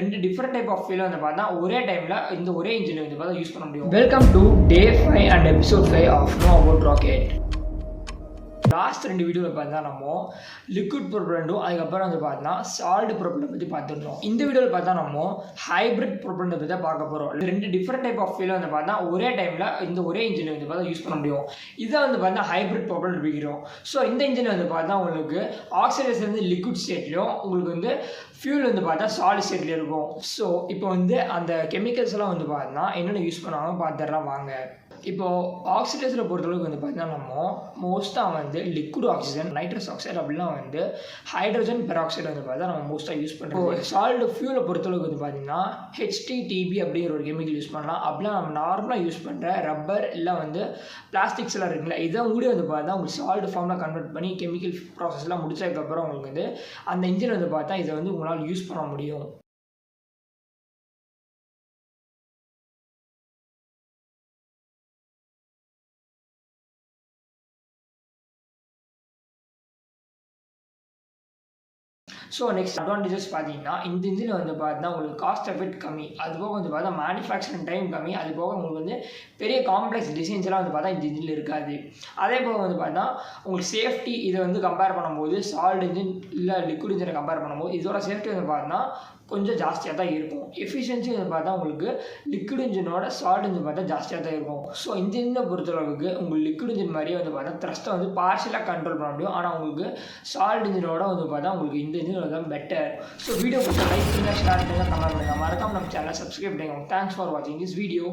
ரெண்டு different type of feel வந்து பார்த்தா ஒரே டைமில் இந்த ஒரே இன்ஜின் வந்து பார்த்தா யூஸ் பண்ண முடியும். Welcome to day 5 and episode 5 of know about rocket. Last 2 வீடியோவில் பார்த்தா நம்ம லிக்விட் ப்ரொபலண்ட்டும் அதுக்கப்புறம் வந்து பார்த்தா சால்ட் ப்ரொபலண்ட் பற்றி பார்த்துருந்தோம். இந்த வீடியோவில் பார்த்தா நம்ம ஹைப்ரிட் ப்ரொபலண்ட் பற்றி தான் பார்க்க போகிறோம். ரெண்டு டிஃப்ரெண்ட் டைப் ஆஃப் ஃபீல் வந்து பார்த்தா ஒரே டைமில் இந்த ஒரே இன்ஜின் வந்து பார்த்தா யூஸ் பண்ண முடியும். இதை வந்து பார்த்தா ஹைப்ரிட் ப்ரொபலண்ட் பிடிக்கிறோம். ஸோ இந்த இன்ஜின் வந்து பார்த்தா உங்களுக்கு ஆக்சிடைஸ் வந்து லிக்விட் ஸ்டேட்லையும் உங்களுக்கு வந்து ஃபியூல் வந்து பார்த்தா சாலிட் ஸ்டேட்லேயும் இருக்கும். ஸோ இப்போ வந்து அந்த கெமிக்கல்ஸ்லாம் வந்து பார்த்தா என்னென்ன யூஸ் பண்ணுவாங்க பார்த்துடலாம் வாங்க. இப்போது ஆக்சிடைஸில் பொறுத்தளவுக்கு வந்து பார்த்தீங்கன்னா நம்ம மோஸ்ட்டாக வந்து லிக்விட் ஆக்சிஜன், நைட்ரஸ் ஆக்சைடு அப்படிலாம் வந்து ஹைட்ரஜன் பெராக்சைடு வந்து பார்த்தா நம்ம மோஸ்ட்டாக யூஸ் பண்ணுறோம். சால்ட் ஃபியூலை பொறுத்தளவுக்கு வந்து பார்த்தீங்கன்னா HTTB அப்படிங்கிற ஒரு கெமிக்கல் யூஸ் பண்ணலாம். அப்படிலாம் நம்ம நார்மலாக யூஸ் பண்ணுற ரப்பர் இல்லை வந்து பிளாஸ்டிக்ஸ் எல்லாம் இருக்குல்ல, இதை கூட வந்து பார்த்தா உங்களுக்கு சால்ட் ஃபார்மில் கன்வெர்ட் பண்ணி கெமிக்கல் ப்ராசஸ்லாம் முடிச்சதுக்கப்புறம் உங்களுக்கு வந்து அந்த இன்ஜின் வந்து பார்த்தா இதை வந்து உங்களால் யூஸ் பண்ண முடியும். ஸோ நெக்ஸ்ட் அட்வான்டேஜஸ் பார்த்தீங்கன்னா இந்த இன்ஜின் வந்து பார்த்தீங்கன்னா உங்களுக்கு காஸ்ட் எஃபெக்ட் கம்மி, அது போக வந்து பார்த்தா மேனுஃபேக்சரிங் டைம் கம்மி, அது போக உங்களுக்கு வந்து பெரிய காம்ப்ளெக்ஸ் டிசைன்ஸ் எல்லாம் வந்து பார்த்தா இந்த இன்ஜினில் இருக்காது. அதே போக வந்து பார்த்தா உங்களுக்கு சேஃப்டி இதை வந்து கம்பேர் பண்ணும்போது சால்ட் இன்ஜின் இல்லை லிக்விட் இன்ஜினை கம்பேர் பண்ணும்போது இதோட சேஃப்டி வந்து பார்த்தீங்கன்னா கொஞ்சம் ஜாஸ்தியாக தான் இருக்கும். எஃபிஷியன்சி வந்து பார்த்தா உங்களுக்கு லிக்விட் இன்ஜினோட சால்ட் இன்ஜின் பார்த்தா ஜாஸ்தியாக தான் இருக்கும். ஸோ இந்த இன்ஜினை பொறுத்தளவுக்கு உங்களுக்கு லிக்விட் இன்ஜின் மாதிரியே வந்து பார்த்தா த்ரஸ்ட்டை வந்து பார்ஷியலாக கண்ட்ரோல் பண்ண முடியும். ஆனால் உங்களுக்கு சால்ட் இன்ஜினோட வந்து பார்த்தா உங்களுக்கு இந்த இன்ஜின் தான் பெட்டர். ஸோ வீடியோ பிடிச்ச லைக் பண்ணுங்கள், ஷேர் பண்ணுங்கள், கமெண்ட் பண்ணுங்கள், மறக்காம நம்ம சேனலை சப்ஸ்கிரைப் பண்ணுங்கள். தேங்க்ஸ் ஃபார் வாட்சிங் திஸ் வீடியோ.